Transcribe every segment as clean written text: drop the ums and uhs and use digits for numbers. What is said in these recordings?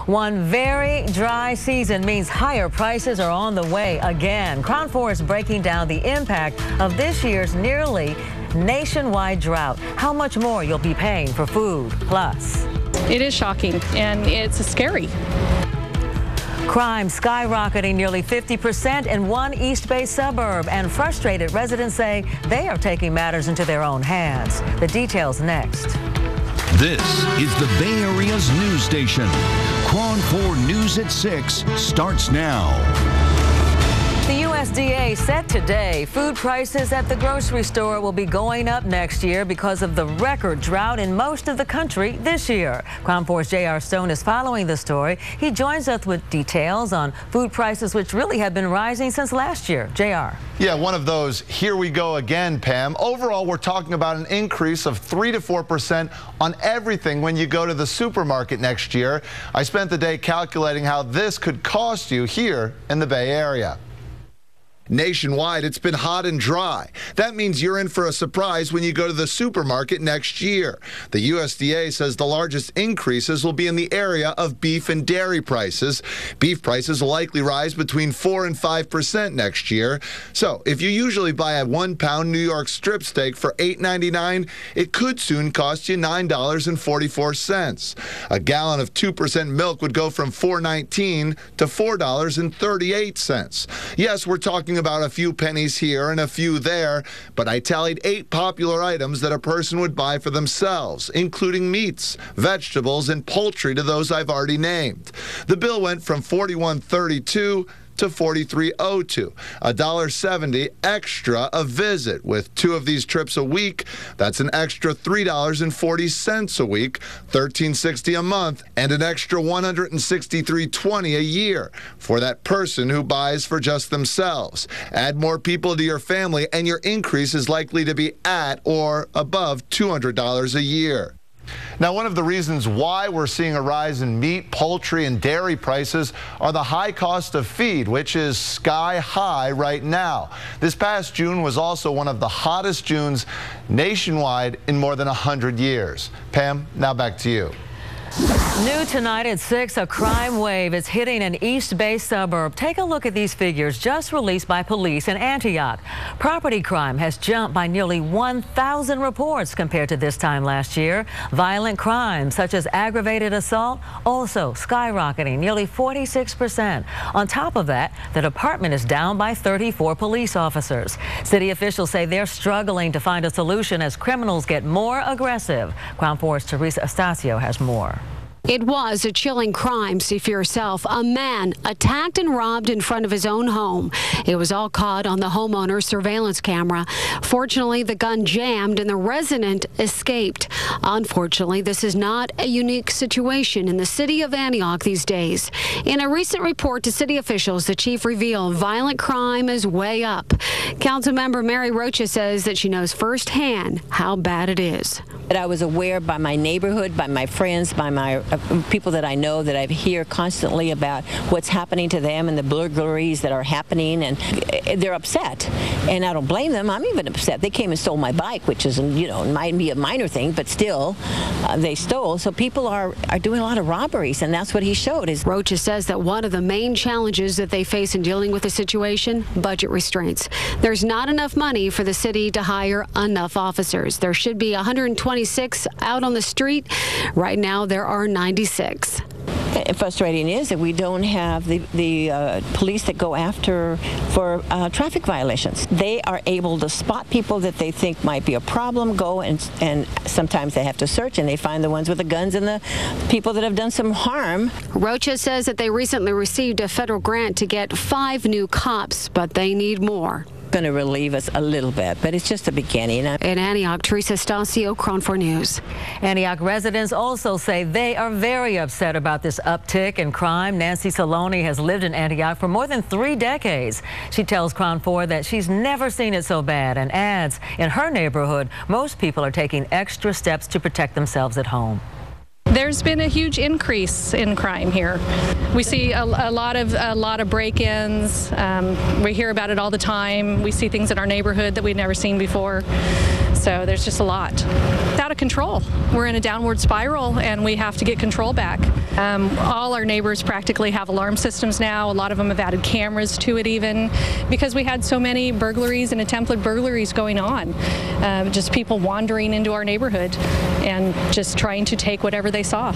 One very dry season means higher prices are on the way again. KRON 4 is breaking down the impact of this year's nearly nationwide drought. How much more you'll be paying for food. Plus, it is shocking and it's scary. Crime skyrocketing nearly 50% in one East Bay suburb, and frustrated residents say they are taking matters into their own hands. The details next. This is the Bay Area's news station. KRON 4 News at 6 starts now. The USDA said today food prices at the grocery store will be going up next year because of the record drought in most of the country this year. KRON 4's J.R. Stone is following the story. He joins us with details on food prices, which really have been rising since last year. J.R. Yeah, one of those here we go again, Pam. Overall, we're talking about an increase of 3 to 4% on everything when you go to the supermarket next year. I spent the day calculating how this could cost you here in the Bay Area. Nationwide, it's been hot and dry. That means you're in for a surprise when you go to the supermarket next year. The USDA says the largest increases will be in the area of beef and dairy prices. Beef prices will likely rise between 4 and 5% next year. So if you usually buy a 1-pound New York strip steak for $8.99, it could soon cost you $9.44. A gallon of 2% milk would go from $4.19 to $4.38. Yes, we're talking about a few pennies here and a few there, but I tallied 8 popular items that a person would buy for themselves, including meats, vegetables, and poultry to those I've already named. The bill went from $41.32 to $43.02, $1.70 extra a visit. With 2 of these trips a week, that's an extra $3.40 a week, $13.60 a month, and an extra $163.20 a year for that person who buys for just themselves. Add more people to your family, and your increase is likely to be at or above $200 a year. Now, one of the reasons why we're seeing a rise in meat, poultry, and dairy prices are the high cost of feed, which is sky high right now. This past June was also one of the hottest Junes nationwide in more than 100 years. Pam, now back to you. New tonight at 6, a crime wave is hitting an East Bay suburb. Take a look at these figures just released by police in Antioch. Property crime has jumped by nearly 1,000 reports compared to this time last year. Violent crimes such as aggravated assault also skyrocketing nearly 46%. On top of that, the department is down by 34 police officers. City officials say they're struggling to find a solution as criminals get more aggressive. KRON 4's Teresa Estacio has more. It was a chilling crime. See for yourself. A man attacked and robbed in front of his own home. It was all caught on the homeowner's surveillance camera. Fortunately, the gun jammed and the resident escaped. Unfortunately, this is not a unique situation in the city of Antioch these days. In a recent report to city officials, the chief revealed violent crime is way up. Councilmember Mary Rocha says that she knows firsthand how bad it is. I was aware by my neighborhood, by my friends, by my people that I know, that I hear constantly about what's happening to them and the burglaries that are happening, and they're upset. And I don't blame them. I'm even upset. They came and stole my bike, which is, might be a minor thing, but still, they stole. So people are doing a lot of robberies, and that's what he showed. Rocha says that one of the main challenges that they face in dealing with the situation, budget restraints. There's not enough money for the city to hire enough officers. There should be 126 out on the street. Right now, there are 96. Frustrating is that we don't have the police that go after for traffic violations. They are able to spot people that they think might be a problem, go and sometimes they have to search, and they find the ones with the guns and the people that have done some harm. Rocha says that they recently received a federal grant to get 5 new cops, but they need more. Going to relieve us a little bit, but it's just the beginning. In Antioch, Teresa Estacio, KRON 4 News. Antioch residents also say they are very upset about this uptick in crime. Nancy Saloni has lived in Antioch for more than 3 decades. She tells KRON 4 that she's never seen it so bad and adds in her neighborhood, most people are taking extra steps to protect themselves at home. There's been a huge increase in crime here. We see a lot of break-ins. We hear about it all the time. We see things in our neighborhood that we've never seen before. So there's just a lot. It's out of control. We're in a downward spiral, and we have to get control back. All our neighbors practically have alarm systems now. A lot of them have added cameras to it even, because we had so many burglaries and attempted burglaries going on. Just people wandering into our neighborhood and just trying to take whatever they saw.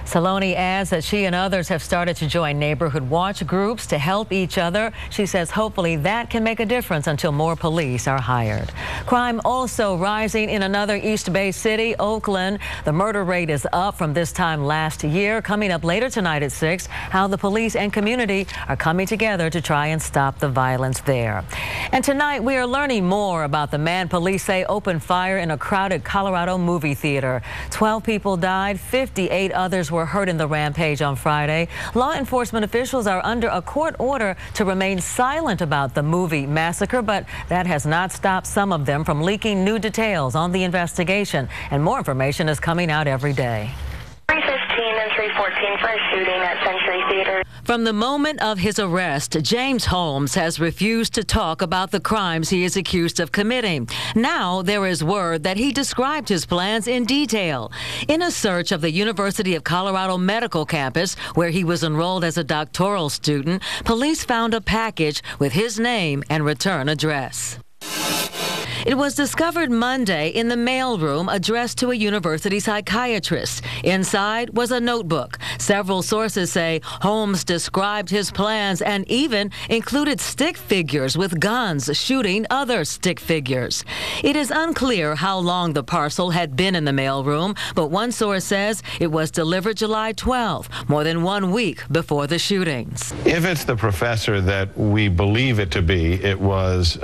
Saloni adds that she and others have started to join neighborhood watch groups to help each other. She says hopefully that can make a difference until more police are hired. Crime also rising in another East Bay city, Oakland. The murder rate is up from this time last year. Coming up later tonight at 6, how the police and community are coming together to try and stop the violence there. And tonight we are learning more about the man police say opened fire in a crowded Colorado movie theater. 12 people died, 58 others were hurt in the rampage on Friday. Law enforcement officials are under a court order to remain silent about the movie massacre, but that has not stopped some of them from leaking new details on the investigation. And more information is coming out every day. 315 and 314 for a shooting at Century Theater. From the moment of his arrest, James Holmes has refused to talk about the crimes he is accused of committing. Now there is word that he described his plans in detail. In a search of the University of Colorado Medical Campus, where he was enrolled as a doctoral student, police found a package with his name and return address. It was discovered Monday in the mailroom addressed to a university psychiatrist. Inside was a notebook. Several sources say Holmes described his plans and even included stick figures with guns shooting other stick figures. It is unclear how long the parcel had been in the mailroom, but one source says it was delivered July 12, more than 1 week before the shootings. If it's the professor that we believe it to be, it was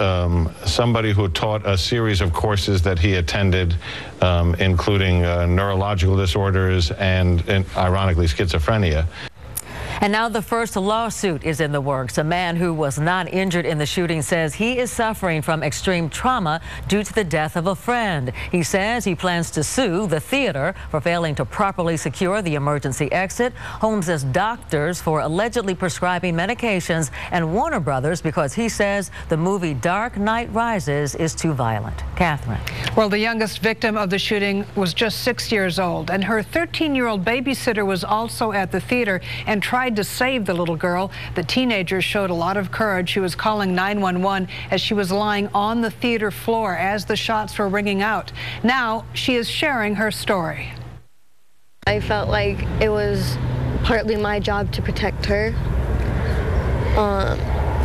somebody who taught a series of courses that he attended, including neurological disorders and ironically, schizophrenia. And now the first lawsuit is in the works. A man who was not injured in the shooting says he is suffering from extreme trauma due to the death of a friend. He says he plans to sue the theater for failing to properly secure the emergency exit, Holmes' doctors for allegedly prescribing medications, and Warner Brothers because he says the movie Dark Knight Rises is too violent. Catherine. Well, the youngest victim of the shooting was just 6 years old, and her 13-year-old babysitter was also at the theater and tried to save the little girl. The teenager showed a lot of courage. She was calling 911 as she was lying on the theater floor as the shots were ringing out. Now she is sharing her story. I felt like it was partly my job to protect her.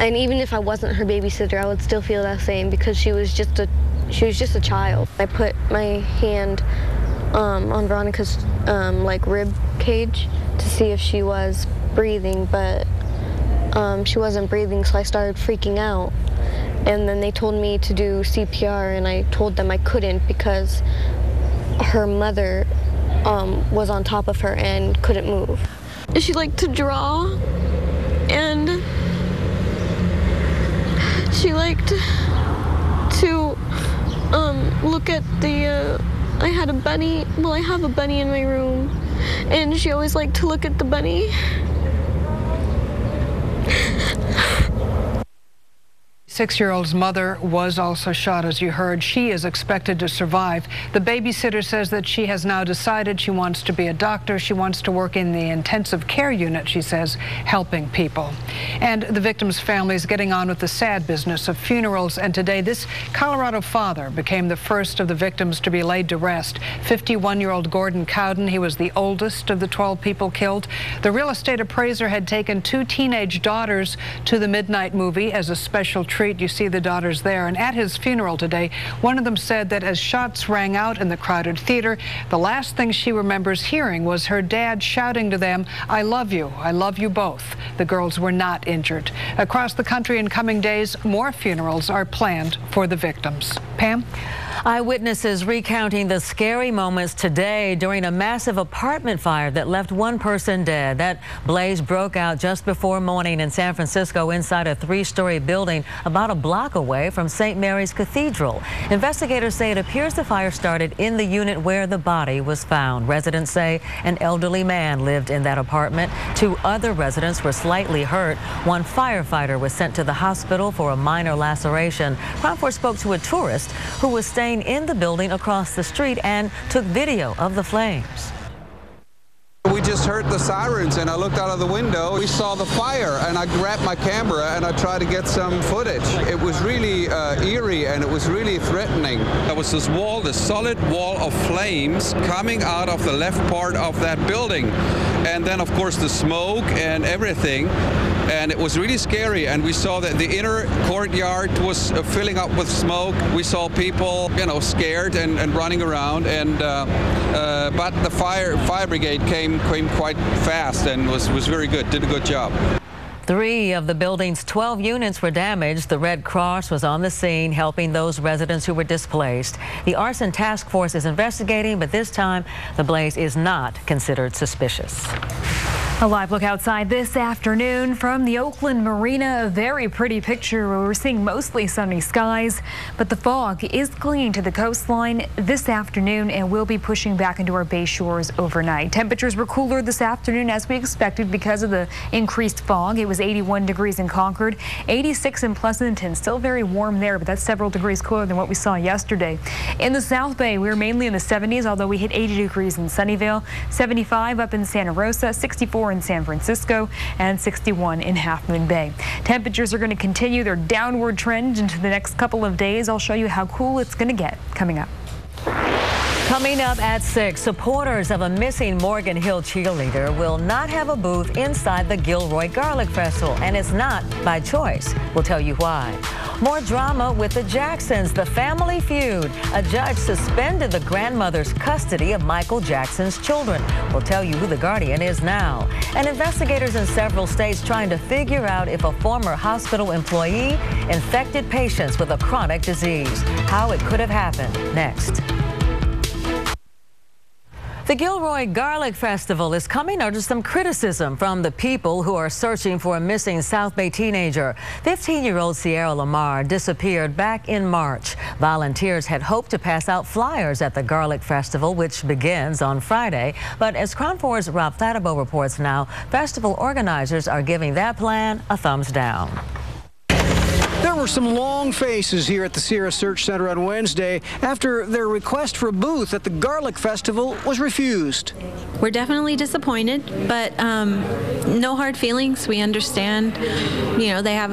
And even if I wasn't her babysitter, I would still feel that same because she was just a child. I put my hand on Veronica's like rib cage to see if she was breathing, but she wasn't breathing, so I started freaking out. And then they told me to do CPR, and I told them I couldn't because her mother was on top of her and couldn't move. She liked to draw, and she liked to look at the I had a bunny. Well, I have a bunny in my room, and she always liked to look at the bunny. 6-year-old's mother was also shot, as you heard. She is expected to survive. The babysitter says that she has now decided she wants to be a doctor. She wants to work in the intensive care unit, she says, helping people. And the victim's family is getting on with the sad business of funerals. And today, this Colorado father became the first of the victims to be laid to rest. 51-year-old Gordon Cowden, he was the oldest of the 12 people killed. The real estate appraiser had taken 2 teenage daughters to the midnight movie as a special treat. You see the daughters there. And at his funeral today, one of them said that as shots rang out in the crowded theater, the last thing she remembers hearing was her dad shouting to them, "I love you both." The girls were not injured. Across the country in coming days, more funerals are planned for the victims. Pam? Eyewitnesses recounting the scary moments today during a massive apartment fire that left one person dead. That blaze broke out just before morning in San Francisco inside a 3-story building. about a block away from St. Mary's Cathedral. Investigators say it appears the fire started in the unit where the body was found. Residents say an elderly man lived in that apartment. 2 other residents were slightly hurt. 1 firefighter was sent to the hospital for a minor laceration. KRON 4 spoke to a tourist who was staying in the building across the street and took video of the flames. We just heard the sirens and I looked out of the window. We saw the fire and I grabbed my camera and I tried to get some footage. It was really eerie and it was really threatening. There was this wall, this solid wall of flames coming out of the left part of that building. And then of course the smoke and everything. And it was really scary, and we saw that the inner courtyard was filling up with smoke. We saw people, scared and running around, and but the fire brigade came quite fast and was very good, did a good job. 3 of the building's 12 units were damaged. The Red Cross was on the scene helping those residents who were displaced. The arson task force is investigating, but this time the blaze is not considered suspicious. A live look outside this afternoon from the Oakland Marina. A very pretty picture where we're seeing mostly sunny skies, but the fog is clinging to the coastline this afternoon and will be pushing back into our bay shores overnight. Temperatures were cooler this afternoon as we expected because of the increased fog. It was 81 degrees in Concord, 86 in Pleasanton. Still very warm there, but that's several degrees cooler than what we saw yesterday. In the South Bay, we were mainly in the 70s, although we hit 80 degrees in Sunnyvale, 75 up in Santa Rosa, 64 in San Francisco, and 61 in Half Moon Bay. Temperatures are going to continue their downward trend into the next couple of days. I'll show you how cool it's going to get coming up. Coming up at 6, supporters of a missing Morgan Hill cheerleader will not have a booth inside the Gilroy Garlic Festival, and it's not by choice. We'll tell you why. More drama with the Jacksons, the family feud. A judge suspended the grandmother's custody of Michael Jackson's children. We'll tell you who the guardian is now. And investigators in several states trying to figure out if a former hospital employee infected patients with a chronic disease. How it could have happened. Next. The Gilroy Garlic Festival is coming under some criticism from the people who are searching for a missing South Bay teenager. 15-year-old Sierra Lamar disappeared back in March. Volunteers had hoped to pass out flyers at the Garlic Festival, which begins on Friday. But as KRON 4's Rob Flatabo reports now, festival organizers are giving that plan a thumbs down. There were some long faces here at the Sierra Search Center on Wednesday after their request for a booth at the Garlic Festival was refused. We're definitely disappointed, but no hard feelings. We understand, they have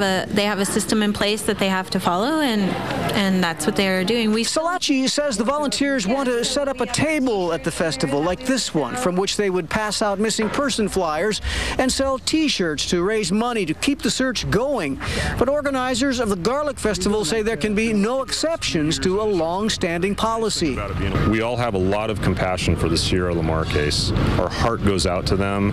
a system in place that they have to follow, and that's what they're doing. Salachi says the volunteers want to set up a table at the festival like this one, from which they would pass out missing person flyers and sell T-shirts to raise money to keep the search going. But organizers of the Garlic Festival say there can be no exceptions to a long-standing policy. We all have a lot of compassion for the Sierra Lamar case. Our heart goes out to them.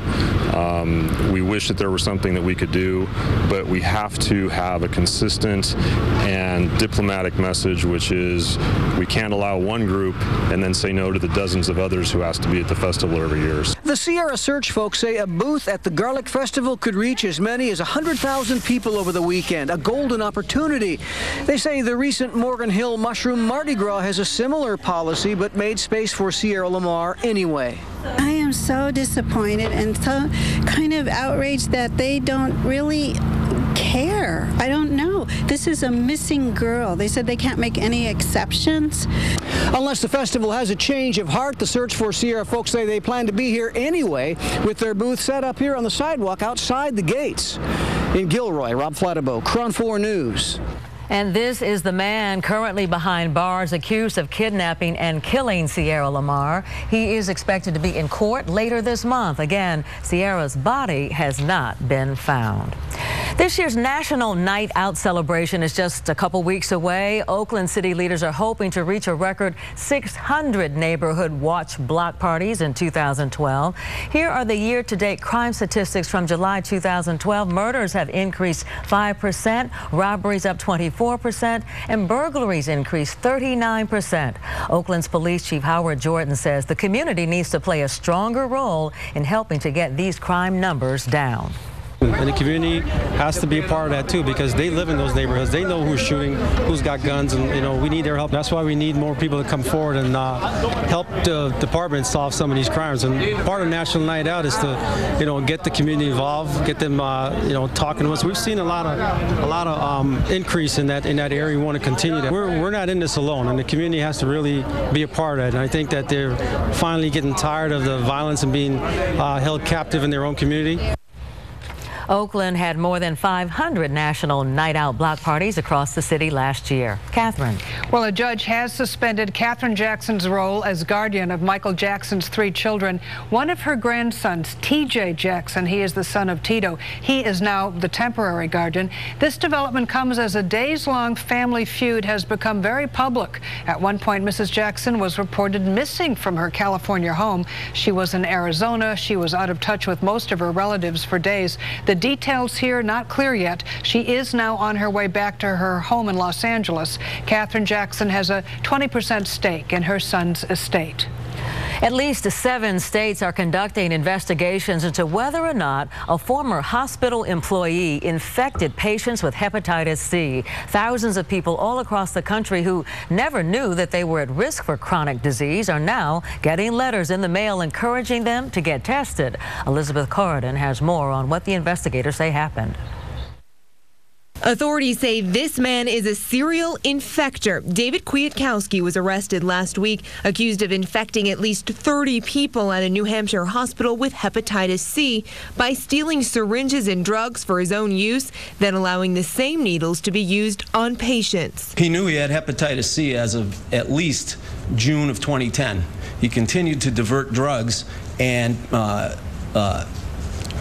We wish that there was something that we could do, but we have to have a consistent and diplomatic message, which is we can't allow one group and then say no to the dozens of others who ask to be at the festival every year. The Sierra Search folks say a booth at the Garlic Festival could reach as many as 100,000 people over the weekend, a golden opportunity. They say the recent Morgan Hill Mushroom Mardi Gras has a similar policy, but made space for Sierra Lamar anyway. I am so disappointed and so kind of outraged that they don't really care. I don't know. This is a missing girl. They said they can't make any exceptions. Unless the festival has a change of heart, the Search for Sierra folks say they plan to be here anyway, with their booth set up here on the sidewalk outside the gates. In Gilroy, Rob Flatabo, KRON 4 News. And this is the man currently behind bars accused of kidnapping and killing Sierra Lamar. He is expected to be in court later this month. Again, Sierra's body has not been found. This year's National Night Out celebration is just a couple weeks away. Oakland city leaders are hoping to reach a record 600 neighborhood watch block parties in 2012. Here are the year-to-date crime statistics from July 2012. Murders have increased 5%, robberies up 24%, and burglaries increased 39%. Oakland's Police Chief Howard Jordan says the community needs to play a stronger role in helping to get these crime numbers down. And the community has to be a part of that too, because they live in those neighborhoods. They know who's shooting, who's got guns, and we need their help. That's why we need more people to come forward and help the department solve some of these crimes. And part of National Night Out is to get the community involved, get them talking to us. We've seen a lot of increase in that area. We want to continue that. We're not in this alone, and the community has to really be a part of it. And I think that they're finally getting tired of the violence and being held captive in their own community. Oakland had more than 500 National Night Out block parties across the city last year. Catherine. Well, a judge has suspended Catherine Jackson's role as guardian of Michael Jackson's 3 children. One of her grandsons, TJ Jackson, he is the son of Tito. He is now the temporary guardian. This development comes as a days-long family feud has become very public. At one point, Mrs. Jackson was reported missing from her California home. She was in Arizona. She was out of touch with most of her relatives for days. The details here not clear yet. She is now on her way back to her home in Los Angeles. Catherine Jackson has a 20% stake in her son's estate. At least 7 states are conducting investigations into whether or not a former hospital employee infected patients with hepatitis C. Thousands of people all across the country who never knew that they were at risk for chronic disease are now getting letters in the mail encouraging them to get tested. Elizabeth Corridon has more on what the investigators say happened. Authorities say this man is a serial infector. David Kwiatkowski was arrested last week, accused of infecting at least 30 people at a New Hampshire hospital with hepatitis C by stealing syringes and drugs for his own use, then allowing the same needles to be used on patients. He knew he had hepatitis C as of at least June of 2010. He continued to divert drugs and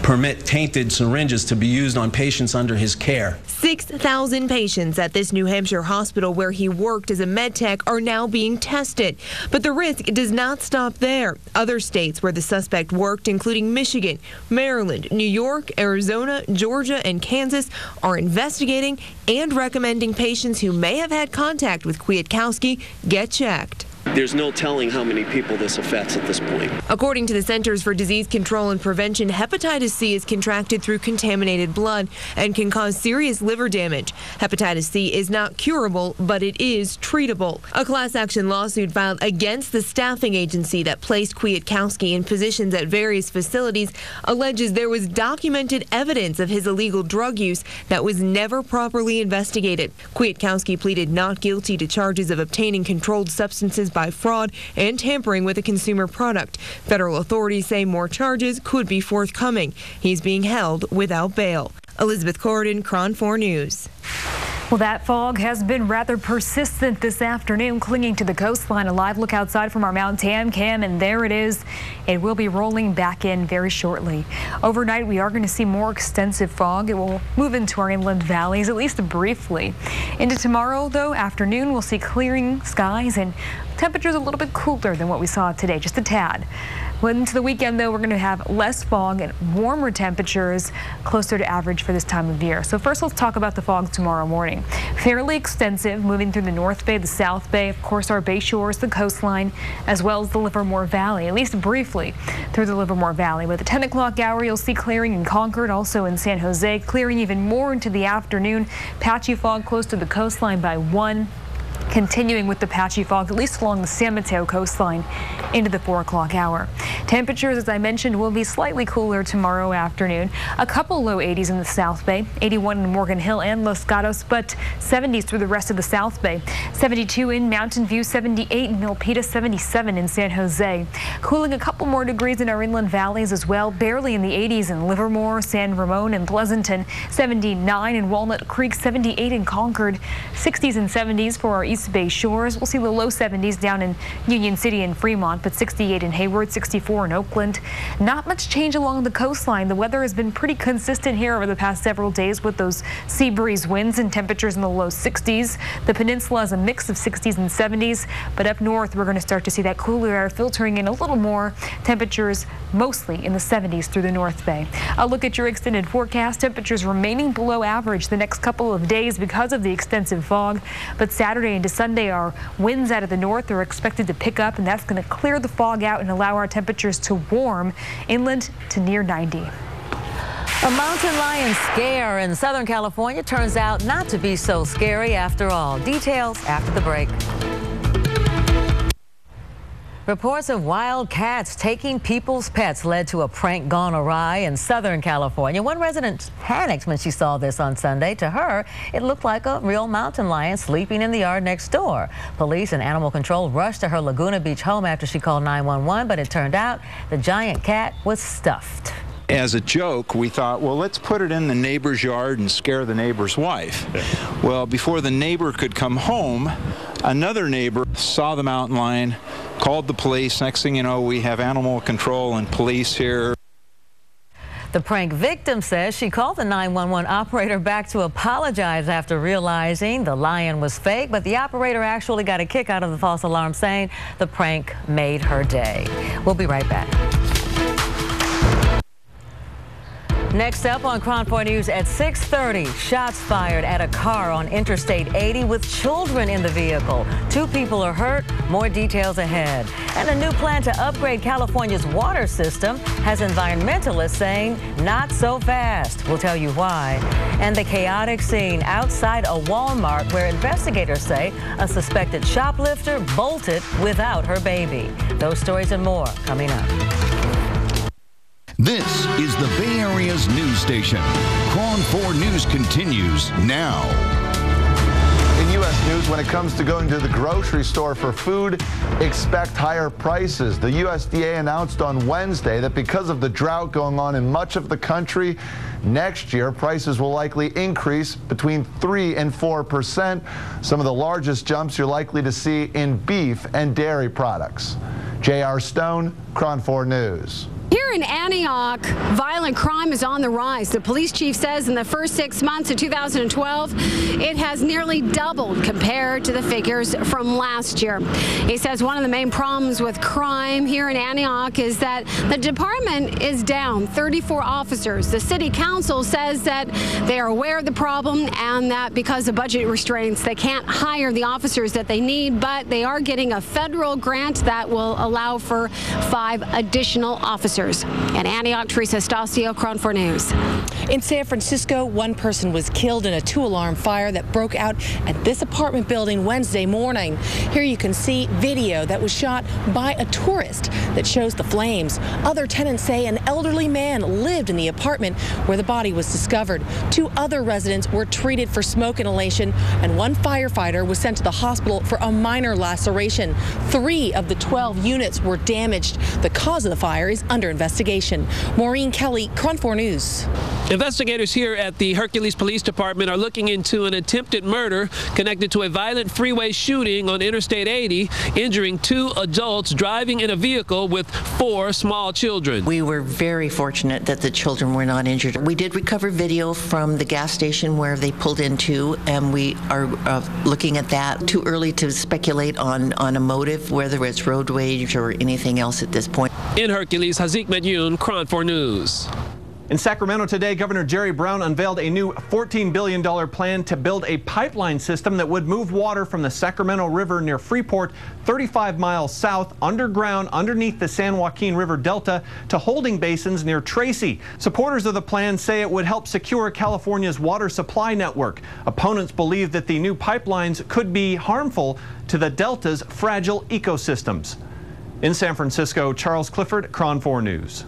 permit tainted syringes to be used on patients under his care. 6,000 patients at this New Hampshire hospital where he worked as a med tech are now being tested. But the risk does not stop there. Other states where the suspect worked, including Michigan, Maryland, New York, Arizona, Georgia, and Kansas, are investigating and recommending patients who may have had contact with Kwiatkowski get checked. There's no telling how many people this affects at this point. According to the Centers for Disease Control and Prevention, hepatitis C is contracted through contaminated blood and can cause serious liver damage. Hepatitis C is not curable, but it is treatable. A class action lawsuit filed against the staffing agency that placed Kwiatkowski in positions at various facilities alleges there was documented evidence of his illegal drug use that was never properly investigated. Kwiatkowski pleaded not guilty to charges of obtaining controlled substances by fraud and tampering with a consumer product. Federal authorities say more charges could be forthcoming. He's being held without bail. Elizabeth Corridon, KRON 4 News. Well, that fog has been rather persistent this afternoon, clinging to the coastline. A live look outside from our Mount Tam cam, and there it is. It will be rolling back in very shortly. Overnight, we are going to see more extensive fog. It will move into our inland valleys, at least briefly. Into tomorrow, though, afternoon, we'll see clearing skies and temperatures a little bit cooler than what we saw today, just a tad. Into the weekend, though, we're going to have less fog and warmer temperatures closer to average for this time of year. So first, let's talk about the fog tomorrow morning. Fairly extensive, moving through the North Bay, the South Bay, of course, our bay shores, the coastline, as well as the Livermore Valley, at least briefly through the Livermore Valley. By the 10 o'clock hour, you'll see clearing in Concord, also in San Jose, clearing even more into the afternoon. Patchy fog close to the coastline by 1. Continuing with the patchy fog, at least along the San Mateo coastline into the 4 o'clock hour. Temperatures, as I mentioned, will be slightly cooler tomorrow afternoon. A couple low 80s in the South Bay, 81 in Morgan Hill and Los Gatos, but 70s through the rest of the South Bay. 72 in Mountain View, 78 in Milpitas, 77 in San Jose. Cooling a couple more degrees in our inland valleys as well, barely in the 80s in Livermore, San Ramon, and Pleasanton. 79 in Walnut Creek, 78 in Concord, 60s and 70s for our East Bay shores. We'll see the low 70s down in Union City and Fremont, but 68 in Hayward, 64 in Oakland. Not much change along the coastline. The weather has been pretty consistent here over the past several days with those sea breeze winds and temperatures in the low 60s. The peninsula is a mix of 60s and 70s, but up north we're going to start to see that cooler air filtering in a little more. Temperatures mostly in the 70s through the North Bay. A look at your extended forecast. Temperatures remaining below average the next couple of days because of the extensive fog, but Saturday into Sunday, our winds out of the north are expected to pick up, and that's going to clear the fog out and allow our temperatures to warm inland to near 90. A mountain lion scare in Southern California turns out not to be so scary after all. Details after the break. Reports of wild cats taking people's pets led to a prank gone awry in Southern California. One resident panicked when she saw this on Sunday. To her, it looked like a real mountain lion sleeping in the yard next door. Police and animal control rushed to her Laguna Beach home after she called 911, but it turned out the giant cat was stuffed. As a joke, we thought, well, let's put it in the neighbor's yard and scare the neighbor's wife. Well, before the neighbor could come home, another neighbor saw the mountain lion, called the police. Next thing you know, we have animal control and police here. The prank victim says she called the 911 operator back to apologize after realizing the lion was fake, but the operator actually got a kick out of the false alarm, saying the prank made her day. We'll be right back. Next up on KRON 4 News at 6:30, shots fired at a car on Interstate 80 with children in the vehicle. 2 people are hurt. More details ahead. And a new plan to upgrade California's water system has environmentalists saying not so fast. We'll tell you why. And the chaotic scene outside a Walmart where investigators say a suspected shoplifter bolted without her baby. Those stories and more coming up. This is the Bay Area's news station. KRON 4 News continues now. In U.S. news, when it comes to going to the grocery store for food, expect higher prices. The USDA announced on Wednesday that because of the drought going on in much of the country, next year prices will likely increase between 3% and 4%. Some of the largest jumps you're likely to see in beef and dairy products. J.R. Stone, KRON 4 News. Here in Antioch, violent crime is on the rise. The police chief says in the first 6 months of 2012, it has nearly doubled compared to the figures from last year. He says one of the main problems with crime here in Antioch is that the department is down 34 officers. The city council says that they are aware of the problem and that because of budget restraints, they can't hire the officers that they need, but they are getting a federal grant that will allow for 5 additional officers. In Antioch, Teresa Stasio, KRON 4 News. In San Francisco, one person was killed in a 2-alarm fire that broke out at this apartment building Wednesday morning. Here you can see video that was shot by a tourist that shows the flames. Other tenants say an elderly man lived in the apartment where the body was discovered. 2 other residents were treated for smoke inhalation, and 1 firefighter was sent to the hospital for a minor laceration. 3 of the 12 units were damaged. The cause of the fire is under investigation. Maureen Kelly, KRON 4 News. Investigators here at the Hercules Police Department are looking into an attempted murder connected to a violent freeway shooting on Interstate 80, injuring 2 adults driving in a vehicle with 4 small children. We were very fortunate that the children were not injured. We did recover video from the gas station where they pulled into, and we are looking at that. Too early to speculate on a motive, whether it's road rage or anything else at this point. In Hercules, Hazik Medyun, KRON 4 News. In Sacramento today, Governor Jerry Brown unveiled a new $14 billion plan to build a pipeline system that would move water from the Sacramento River near Freeport 35 miles south underground underneath the San Joaquin River Delta to holding basins near Tracy. Supporters of the plan say it would help secure California's water supply network. Opponents believe that the new pipelines could be harmful to the Delta's fragile ecosystems. In San Francisco, Charles Clifford, KRON 4 News.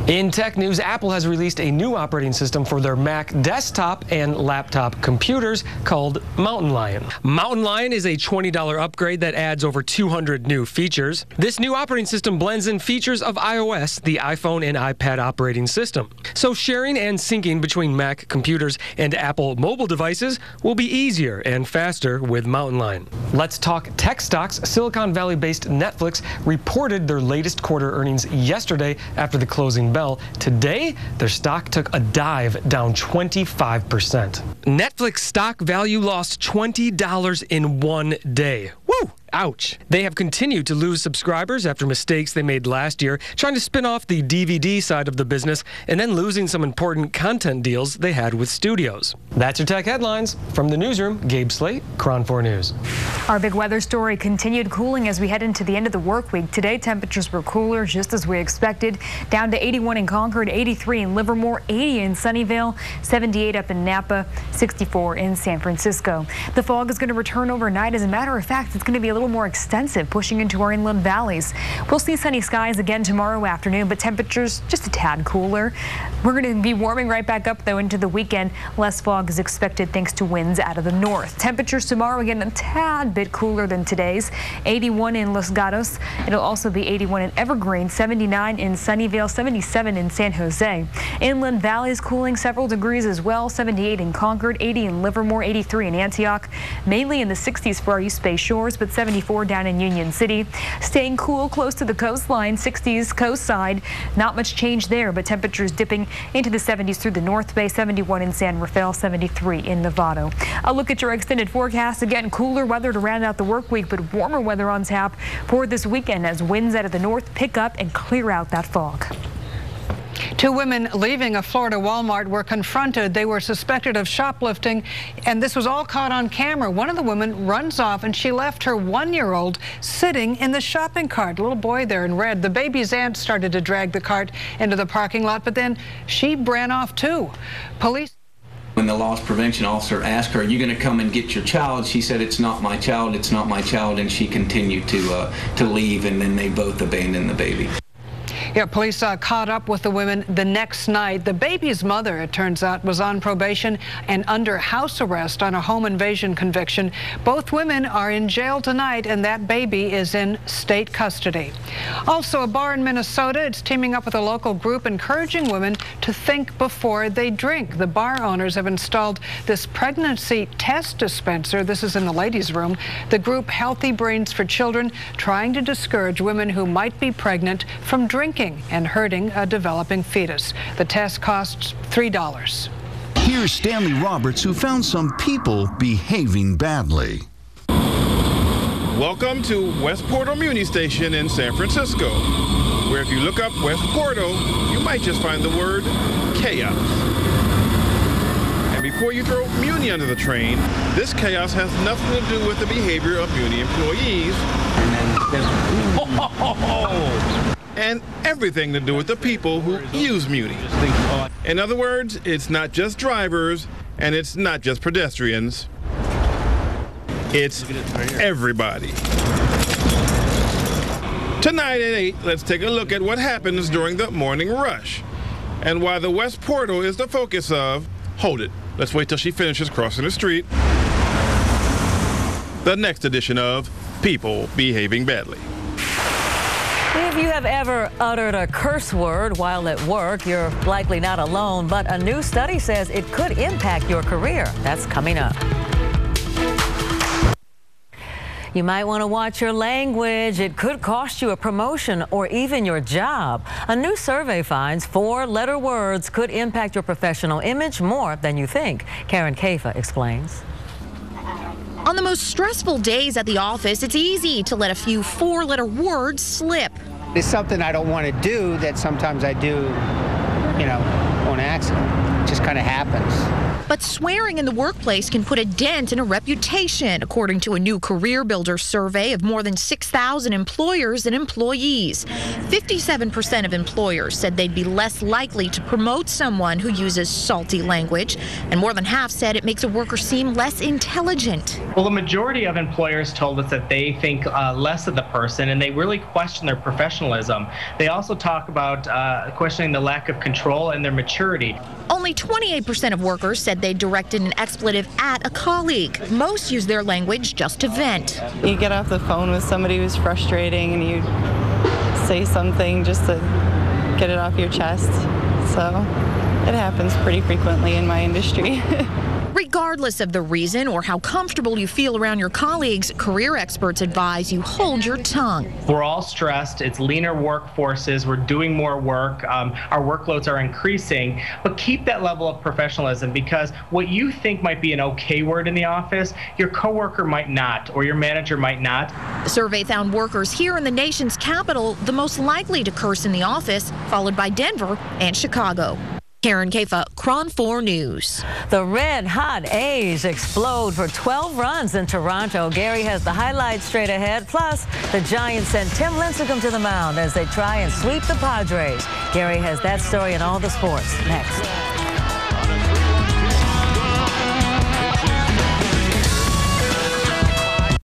In tech news, Apple has released a new operating system for their Mac desktop and laptop computers called Mountain Lion. Mountain Lion is a $20 upgrade that adds over 200 new features. This new operating system blends in features of iOS, the iPhone and iPad operating system. So sharing and syncing between Mac computers and Apple mobile devices will be easier and faster with Mountain Lion. Let's talk tech stocks. Silicon Valley-based Netflix reported their latest quarter earnings yesterday after the closing bell. Today, their stock took a dive, down 25%. Netflix stock value lost $20 in one day. Woo! Ouch. They have continued to lose subscribers after mistakes they made last year, trying to spin off the DVD side of the business and then losing some important content deals they had with studios. That's your tech headlines. From the newsroom, Gabe Slate, KRON 4 News. Our big weather story continued cooling as we head into the end of the work week. Today, temperatures were cooler, just as we expected. Down to 81 in Concord, 83 in Livermore, 80 in Sunnyvale, 78 up in Napa, 64 in San Francisco. The fog is going to return overnight. As a matter of fact, it's going to be a little more extensive, pushing into our inland valleys. We'll see sunny skies again tomorrow afternoon, but temperatures just a tad cooler. We're going to be warming right back up, though, into the weekend. Less fog is expected thanks to winds out of the north. Temperatures tomorrow again a tad bit cooler than today's. 81 in Los Gatos. It'll also be 81 in Evergreen, 79 in Sunnyvale, 77 in San Jose. Inland valleys cooling several degrees as well. 78 in Concord, 80 in Livermore, 83 in Antioch. Mainly in the 60s for our East Bay shores, but 74 down in Union City. Staying cool close to the coastline, 60s coast side. Not much change there, but temperatures dipping into the 70s through the North Bay, 71 in San Rafael, 73 in Novato. A look at your extended forecast. Again, cooler weather to round out the work week, but warmer weather on tap for this weekend as winds out of the north pick up and clear out that fog. 2 women leaving a Florida Walmart were confronted. They were suspected of shoplifting, and this was all caught on camera. One of the women runs off, and she left her 1-year-old sitting in the shopping cart. Little boy there in red. The baby's aunt started to drag the cart into the parking lot, but then she ran off too. Police. When the loss prevention officer asked her, "Are you going to come and get your child?" she said, "It's not my child, it's not my child," and she continued to leave, and then they both abandoned the baby. Yeah, police caught up with the women the next night. The baby's mother, it turns out, was on probation and under house arrest on a home invasion conviction. Both women are in jail tonight, and that baby is in state custody. Also, a bar in Minnesota, it's teaming up with a local group encouraging women to think before they drink. The bar owners have installed this pregnancy test dispenser. This is in the ladies' room. The group Healthy Brains for Children trying to discourage women who might be pregnant from drinking and hurting a developing fetus. The test costs $3. Here's Stanley Roberts, who found some people behaving badly. Welcome to West Portal Muni Station in San Francisco, where if you look up West Portal, you might just find the word chaos. And before you throw Muni under the train, this chaos has nothing to do with the behavior of Muni employees. And everything to do with the people who use Muni. In other words, it's not just drivers, and it's not just pedestrians. It's everybody. Tonight at 8, let's take a look at what happens during the morning rush and why the West Portal is the focus of, hold it, let's wait till she finishes crossing the street, the next edition of People Behaving Badly. If you have ever uttered a curse word while at work, you're likely not alone, but a new study says it could impact your career. That's coming up. You might want to watch your language. It could cost you a promotion or even your job. A new survey finds 4-letter words could impact your professional image more than you think. Karen Kafa explains. On the most stressful days at the office, it's easy to let a few 4-letter words slip. It's something I don't want to do that sometimes I do, on accident. It just kind of happens. But swearing in the workplace can put a dent in a reputation, according to a new Career Builder survey of more than 6,000 employers and employees. 57% of employers said they'd be less likely to promote someone who uses salty language, and more than half said it makes a worker seem less intelligent. Well, the majority of employers told us that they think less of the person, and they really question their professionalism. They also talk about questioning the lack of control and their maturity. Only 28% of workers said they directed an expletive at a colleague. Most use their language just to vent. You get off the phone with somebody who's frustrating and you say something just to get it off your chest. So it happens pretty frequently in my industry. Regardless of the reason or how comfortable you feel around your colleagues, career experts advise you hold your tongue. We're all stressed. It's leaner workforces. We're doing more work. Our workloads are increasing. But keep that level of professionalism, because what you think might be an okay word in the office, your coworker might not, or your manager might not. The survey found workers here in the nation's capital the most likely to curse in the office, followed by Denver and Chicago. Karen Kafa, KRON 4 News. The red-hot A's explode for 12 runs in Toronto. Gary has the highlights straight ahead. Plus, the Giants sent Tim Lincecum to the mound as they try and sweep the Padres. Gary has that story and all the sports next.